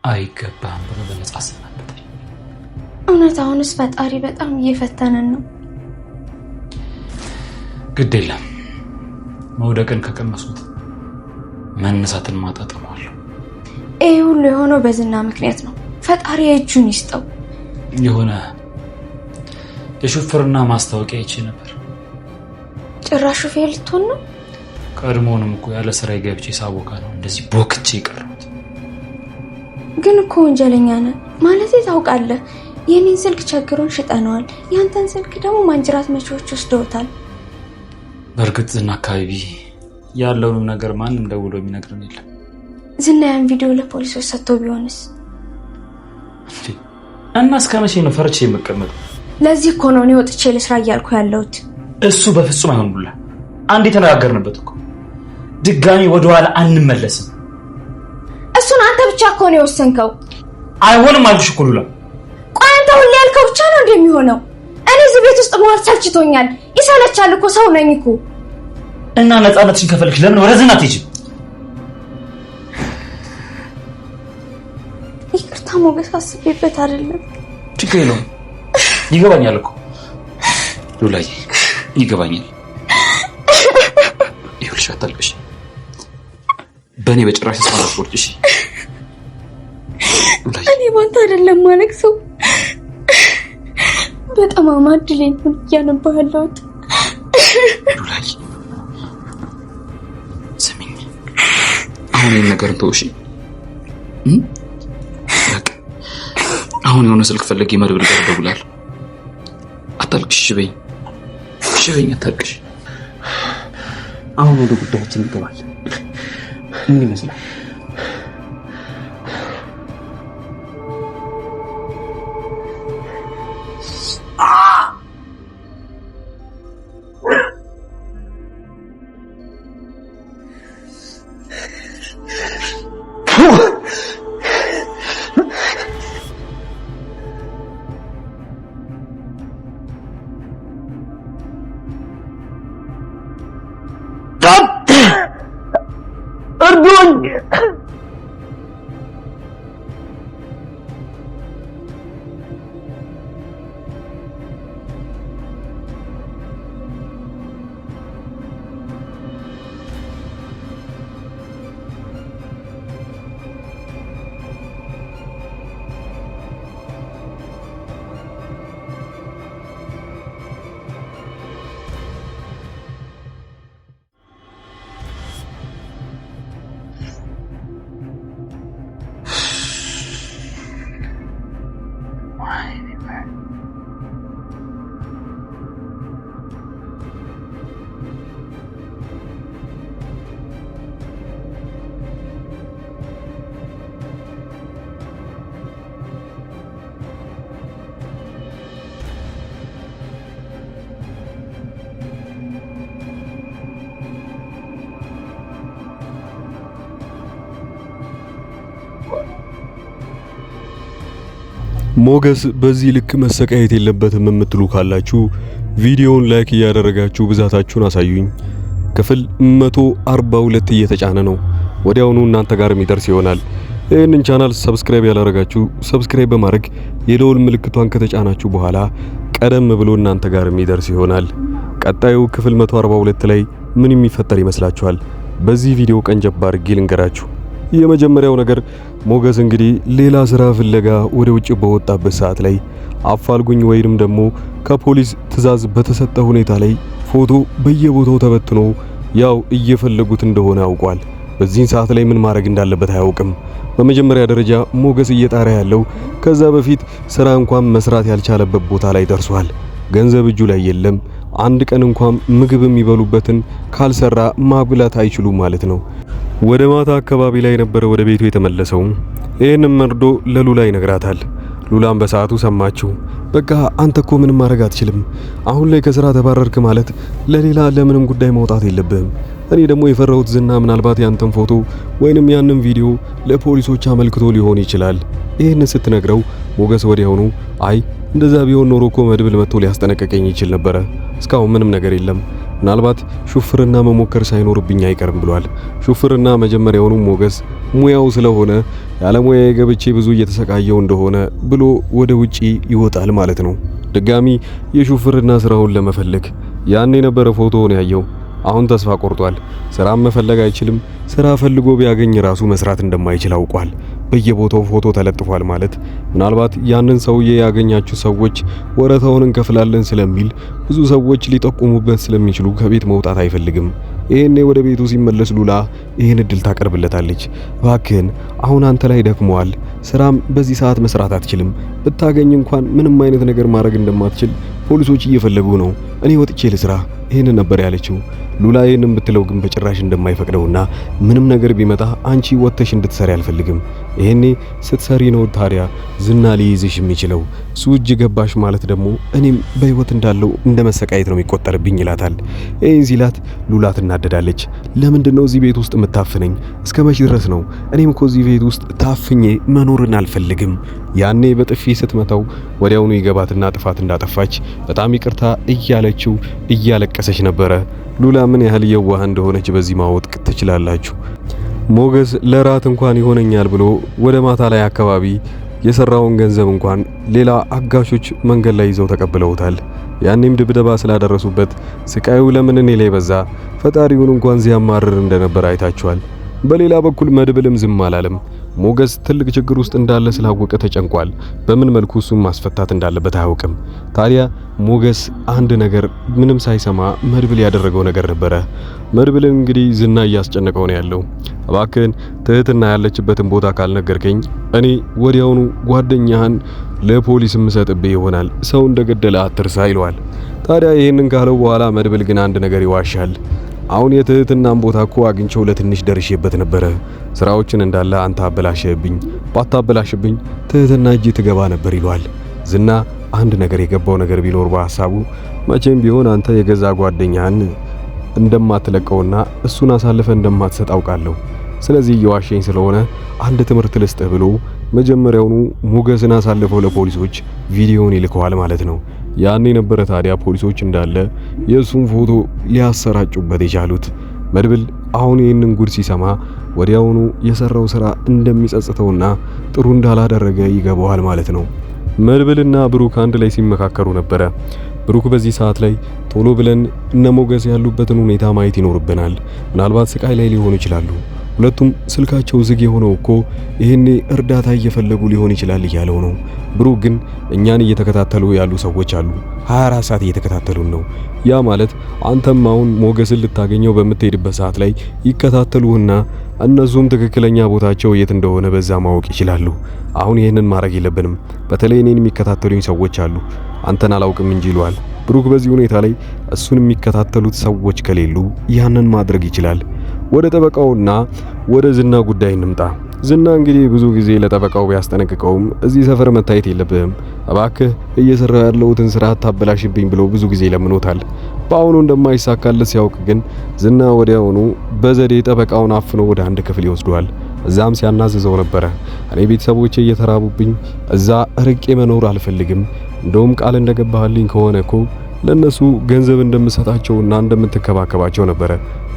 አይገባም ብሎ በነጻ አሰናበተኝ። እውነታውንስ ፈጣሪ በጣም እየፈተነን ነው። ግድ የለም መውደቅን ከቀመሱት መነሳትን ማጣጣማለሁ። ይሄ ሁሉ የሆነው በዝና ምክንያት ነው። ፈጣሪ እጁን ይስጠው። የሆነ የሹፍርና ማስታወቂያ ይቼ ነበር። ጭራሽ ሹፌር ልትሆን ነው? ቀድሞውንም እኮ ያለ ስራዬ ገብቼ ሳቦካ ነው እንደዚህ ቦክቼ ይቀርኩት። ግን እኮ ወንጀለኛ ነህ ማለት ታውቃለህ። የኔን ስልክ ቸግሮን ሽጠነዋል። ያንተን ስልክ ደግሞ ማንጅራት መቼዎች ወስደውታል። በእርግጥ ዝና አካባቢ ያለውን ነገር ማንም ደውሎ የሚነግረን የለም። ዝና ያን ቪዲዮ ለፖሊሶች ሰጥቶ ቢሆንስ? እና እስከ መቼ ነው ፈርቼ የምቀመጠው? ለዚህ እኮ ነው እኔ ወጥቼ ልስራ እያልኩ ያለሁት። እሱ በፍጹም አይሆንብላ። አንዴ ተነጋገርንበት እኮ ድጋሚ ወደኋላ አንመለስም። እሱን አንተ ብቻ እኮ ነው የወሰንከው። አይሆንም አልኩሽ እኮ ሉላ። ቆይ አንተ ሁሌ ያልከው ብቻ ነው እንደሚሆነው? እኔ እዚህ ቤት ውስጥ መዋል ሰልችቶኛል። ይሰለቻል እኮ ሰው ነኝ እኮ። እና ነፃነትሽን ከፈልክሽ ለምን ወደ ዝና አትሄጂም? ይቅርታ ሞገስ፣ አስቤበት አይደለም። ችግር የለውም ይገባኛል እኮ ሉላዬ፣ ይገባኛል። ይኸውልሽ አታልቅሽ። በእኔ በጭራሽ ተስፋ አትቆርጪ ሉላዬ። እኔ ባንተ አይደለም ማለት ሰው በጣም አማድለኝ ያነባለው ሉላዬ። ስሚኝ፣ አሁን ይሄን ነገር ተውሽ። አሁን የሆነ ስልክ ፈልጌ መድብል ጋር ደውላለሁ። አታልቅሽ በይኝ፣ በይኝ፣ አታልቅሽ። አሁን ወደ ጉዳያችን እንገባለን። ምን ይመስላል? ሞገስ በዚህ ልክ መሰቃየት የለበትም የምትሉ ካላችሁ ቪዲዮውን ላይክ እያደረጋችሁ ብዛታችሁን አሳዩኝ። ክፍል 142 እየተጫነ ነው። ወዲያውኑ እናንተ ጋር የሚደርስ ይሆናል። ይህንን ቻናል ሰብስክራይብ ያላደረጋችሁ ሰብስክራይብ በማድረግ የደወል ምልክቷን ከተጫናችሁ በኋላ ቀደም ብሎ እናንተ ጋር የሚደርስ ይሆናል። ቀጣዩ ክፍል 142 ላይ ምን የሚፈጠር ይመስላችኋል? በዚህ ቪዲዮ ቀንጨብ አድርጌ ልንገራችሁ። የመጀመሪያው ነገር ሞገስ እንግዲህ ሌላ ስራ ፍለጋ ወደ ውጭ በወጣበት ሰዓት ላይ አፋልጉኝ ወይንም ደግሞ ከፖሊስ ትዕዛዝ በተሰጠ ሁኔታ ላይ ፎቶ በየቦታው ተበትኖ ያው እየፈለጉት እንደሆነ ያውቋል። በዚህን ሰዓት ላይ ምን ማድረግ እንዳለበት አያውቅም። በመጀመሪያ ደረጃ ሞገስ እየጣረ ያለው ከዛ በፊት ስራ እንኳን መስራት ያልቻለበት ቦታ ላይ ደርሷል። ገንዘብ እጁ ላይ የለም። አንድ ቀን እንኳን ምግብ የሚበሉበትን ካልሰራ ማብላት አይችሉም ማለት ነው። ወደ ማታ አካባቢ ላይ ነበር ወደ ቤቱ የተመለሰው። ይሄንን መርዶ ለሉላ ይነግራታል። ሉላም በሰዓቱ ሰማችው። በቃ አንተ እኮ ምንም ማድረግ አትችልም። አሁን ላይ ከስራ ተባረርክ ማለት ለሌላ ለምንም ጉዳይ መውጣት የለብህም። እኔ ደግሞ የፈራሁት ዝና ምናልባት ያንተን ፎቶ ወይንም ያንን ቪዲዮ ለፖሊሶች አመልክቶ ሊሆን ይችላል። ይሄን ስትነግረው ሞገስ ወዲያውኑ አይ እንደዛ ቢሆን ኖሮ እኮ መድብል መጥቶ ሊያስጠነቀቀኝ ይችል ነበር። እስካሁን ምንም ነገር የለም። ምናልባት ሹፍርና መሞከር ሳይኖርብኝ አይቀርም ብሏል። ሹፍርና መጀመሪያውኑ ሞገስ ሙያው ስለሆነ ያለ ሙያዬ ገብቼ ብዙ እየተሰቃየው እንደሆነ ብሎ ወደ ውጪ ይወጣል ማለት ነው። ድጋሚ የሹፍርና ስራውን ለመፈለግ ያን የነበረ ፎቶውን ያየው አሁን ተስፋ ቆርጧል። ስራም መፈለግ አይችልም። ስራ ፈልጎ ቢያገኝ ራሱ መስራት እንደማይችል አውቋል። በየቦታው ፎቶ ተለጥፏል ማለት ምናልባት ያንን ሰውዬ ያገኛችሁ ሰዎች ወረታውን እንከፍላለን ስለሚል ብዙ ሰዎች ሊጠቁሙበት ስለሚችሉ ከቤት መውጣት አይፈልግም። ይሄኔ ወደ ቤቱ ሲመለስ ሉላ ይሄን እድል ታቀርብለታለች። እባክህን አሁን አንተ ላይ ደክመዋል። ስራም በዚህ ሰዓት መስራት አትችልም። ብታገኝ እንኳን ምንም አይነት ነገር ማድረግ እንደማትችል ፖሊሶች እየፈለጉ ነው። እኔ ወጥቼ ልስራ ይሄን ነበር ያለችው። ሉላ ይሄንን ብትለው ግን በጭራሽ እንደማይፈቅደውና ምንም ነገር ቢመጣ አንቺ ወጥተሽ እንድትሰሪ አልፈልግም። ይሄኔ ስትሰሪ ነው ታዲያ ዝና ሊይዝሽ የሚችለው። እሱ እጅ ገባሽ ማለት ደግሞ እኔም በህይወት እንዳለው እንደ መሰቃየት ነው የሚቆጠርብኝ ይላታል። ይሄን ሲላት ሉላ ትናደዳለች። ለምንድነው እዚህ ቤት ውስጥ የምታፍነኝ? እስከ መቼ ድረስ ነው? እኔም እኮ እዚህ ቤት ውስጥ ታፍኜ መኖርን አልፈልግም። ያኔ በጥፊ ስትመታው ወዲያውኑ ይገባትና ጥፋት እንዳጠፋች በጣም ይቅርታ እያለችው እያለቀሰች ነበረ። ሉላ ምን ያህል የዋህ እንደሆነች በዚህ ማወቅ ትችላላችሁ። ሞገስ ለራት እንኳን ይሆነኛል ብሎ ወደ ማታ ላይ አካባቢ የሰራውን ገንዘብ እንኳን ሌላ አጋሾች መንገድ ላይ ይዘው ተቀብለውታል። ያኔም ድብደባ ስላደረሱበት ስቃዩ ለምን እኔ ላይ በዛ፣ ፈጣሪውን እንኳን ሲያማርር እንደነበር አይታችኋል። በሌላ በኩል መድብልም ዝም አላለም። ሞገስ ትልቅ ችግር ውስጥ እንዳለ ስላወቀ ተጨንቋል። በምን መልኩ እሱን ማስፈታት እንዳለበት አያውቅም። ታዲያ ሞገስ አንድ ነገር ምንም ሳይሰማ መድብል ያደረገው ነገር ነበረ። መድብልን እንግዲህ ዝና እያስጨነቀው ነው ያለው። እባክህን ትህትና ያለችበትን ቦታ ካልነገርከኝ እኔ ወዲያውኑ ጓደኛህን ለፖሊስ ምሰጥብህ ይሆናል፣ ሰው እንደገደለ አትርሳ ይለዋል። ታዲያ ይሄንን ካለው በኋላ መድብል ግን አንድ ነገር ይዋሻል። አሁን የትህትናን ቦታ እኮ አግኝቼው ለትንሽ ደርሼበት ነበረ። ስራዎችን እንዳለ አንተ አበላሽብኝ፣ ባታበላሽብኝ ትህትና እጅ ትገባ ነበር ይሏል። ዝና አንድ ነገር የገባው ነገር ቢኖር በሐሳቡ መቼም ቢሆን አንተ የገዛ ጓደኛህን እንደማትለቀውና እሱን አሳልፈ እንደማትሰጥ አውቃለሁ። ስለዚህ እየዋሸኝ ስለሆነ አንድ ትምህርት ልስጥህ ብሎ መጀመሪያውኑ ሞገስን አሳልፈው ለፖሊሶች ቪዲዮውን ይልከዋል ማለት ነው። ያኔ ነበረ ታዲያ ፖሊሶች እንዳለ የሱን ፎቶ ሊያሰራጩበት የቻሉት። መድብል አሁን ይህንን ጉድ ሲሰማ ወዲያውኑ የሰራው ስራ እንደሚጸጽተውና ጥሩ እንዳላደረገ ይገባዋል ማለት ነው። መድብልና ብሩክ አንድ ላይ ሲመካከሩ ነበረ። ብሩክ በዚህ ሰዓት ላይ ቶሎ ብለን እነ ሞገስ ያሉበትን ሁኔታ ማየት ይኖርብናል። ምናልባት ስቃይ ላይ ሊሆኑ ይችላሉ። ሁለቱም ስልካቸው ዝግ የሆነው እኮ ይሄኔ እርዳታ እየፈለጉ ሊሆን ይችላል እያለው ነው። ብሩክ ግን እኛን እየተከታተሉ ያሉ ሰዎች አሉ፣ 24 ሰዓት እየተከታተሉን ነው። ያ ማለት አንተም አሁን ሞገስን ልታገኘው በምትሄድበት ሰዓት ላይ ይከታተሉህና እነሱም ትክክለኛ ቦታቸው የት እንደሆነ በዛ ማወቅ ይችላሉ። አሁን ይሄንን ማድረግ የለብንም። በተለይ እኔን የሚከታተሉኝ ሰዎች አሉ፣ አንተን አላውቅም እንጂ ይሏል። ብሩክ በዚህ ሁኔታ ላይ እሱን የሚከታተሉት ሰዎች ከሌሉ ያንን ማድረግ ይችላል። ወደ ጠበቃውና ወደ ዝና ጉዳይ እንምጣ። ዝና እንግዲህ ብዙ ጊዜ ለጠበቃው ቢያስጠነቅቀውም እዚህ ሰፈር መታየት የለብህም እባክህ እየሰራው ያለውትን ስራ ታበላሽብኝ ብሎ ብዙ ጊዜ ለምኖታል። በአሁኑ እንደማይሳካለት ሲያውቅ ግን ዝና ወዲያውኑ በዘዴ ጠበቃውን አፍኖ ወደ አንድ ክፍል ይወስደዋል። እዛም ሲያናዝዘው ነበረ። እኔ ቤተሰቦቼ እየተራቡብኝ እዛ ርቄ መኖር አልፈልግም። እንደውም ቃል እንደገባህልኝ ከሆነ እኮ ለነሱ ገንዘብ እንደምሰጣቸውና እንደምትከባከባቸው ነበረ።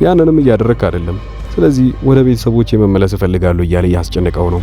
ያንንም እያደረክ አይደለም። ስለዚህ ወደ ቤተሰቦቼ መመለስ እፈልጋለሁ እያለ ያስጨነቀው ነው።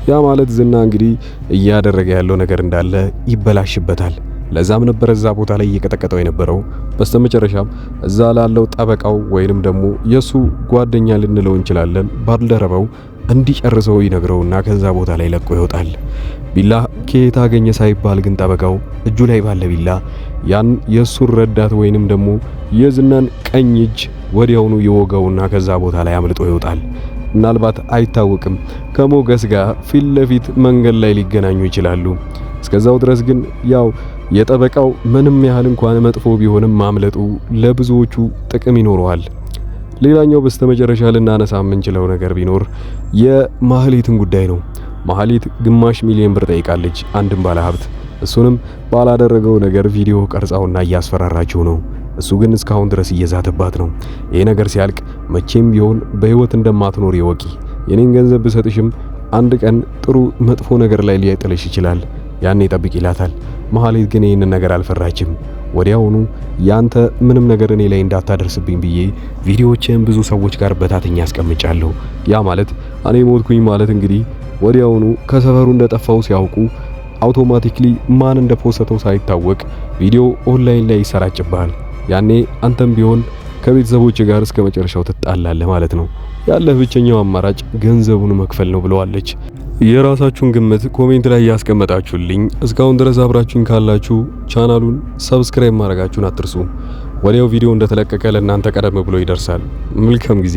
ያ ማለት ዝና እንግዲህ እያደረገ ያለው ነገር እንዳለ ይበላሽበታል። ለዛም ነበር እዛ ቦታ ላይ እየቀጠቀጠው የነበረው። በስተመጨረሻም እዛ ላለው ጠበቃው ወይንም ደግሞ የሱ ጓደኛ ልንለው እንችላለን ባልደረባው እንዲጨርሰው ይነግረውና ከዛ ቦታ ላይ ለቆ ይወጣል። ቢላ ከየት አገኘ ሳይባል ግን ጠበቃው እጁ ላይ ባለ ቢላ ያን የሱን ረዳት ወይንም ደግሞ የዝናን ቀኝ እጅ ወዲያውኑ ይወጋውና ከዛ ቦታ ላይ አምልጦ ይወጣል። ምናልባት አይታወቅም፣ ከሞገስ ጋር ፊት ለፊት መንገድ ላይ ሊገናኙ ይችላሉ። እስከዛው ድረስ ግን ያው የጠበቃው ምንም ያህል እንኳን መጥፎ ቢሆንም ማምለጡ ለብዙዎቹ ጥቅም ይኖረዋል። ሌላኛው በስተመጨረሻ ልናነሳ የምንችለው ነገር ቢኖር የማህሌትን ጉዳይ ነው። ማህሌት ግማሽ ሚሊዮን ብር ጠይቃለች አንድም ባለሀብት። እሱንም ባላደረገው ነገር ቪዲዮ ቀርጻውና እያስፈራራችው ነው። እሱ ግን እስካሁን ድረስ እየዛተባት ነው። ይሄ ነገር ሲያልቅ መቼም ቢሆን በህይወት እንደማትኖር ይወቂ። የኔን ገንዘብ ብሰጥሽም አንድ ቀን ጥሩ መጥፎ ነገር ላይ ሊያጥልሽ ይችላል። ያኔ ጠብቅ ይላታል። መሐሌት ግን ይህንን ነገር አልፈራችም። ወዲያውኑ ያንተ ምንም ነገር እኔ ላይ እንዳታደርስብኝ ብዬ ቪዲዮዎችን ብዙ ሰዎች ጋር በታተኛ አስቀምጫለሁ። ያ ማለት እኔ ሞትኩኝ ማለት እንግዲህ ወዲያውኑ ከሰፈሩ እንደጠፋው ሲያውቁ አውቶማቲክሊ ማን እንደፖስተው ሳይታወቅ ቪዲዮ ኦንላይን ላይ ይሰራጭብሃል። ያኔ አንተም ቢሆን ከቤተሰቦች ጋር እስከ መጨረሻው ትጣላለህ ማለት ነው። ያለህ ብቸኛው አማራጭ ገንዘቡን መክፈል ነው ብለዋለች። የራሳችሁን ግምት ኮሜንት ላይ ያስቀመጣችሁልኝ። እስካሁን ድረስ አብራችሁኝ ካላችሁ ቻናሉን ሰብስክራይብ ማድረጋችሁን አትርሱ። ወዲያው ቪዲዮ እንደተለቀቀ ለእናንተ ቀደም ብሎ ይደርሳል። መልካም ጊዜ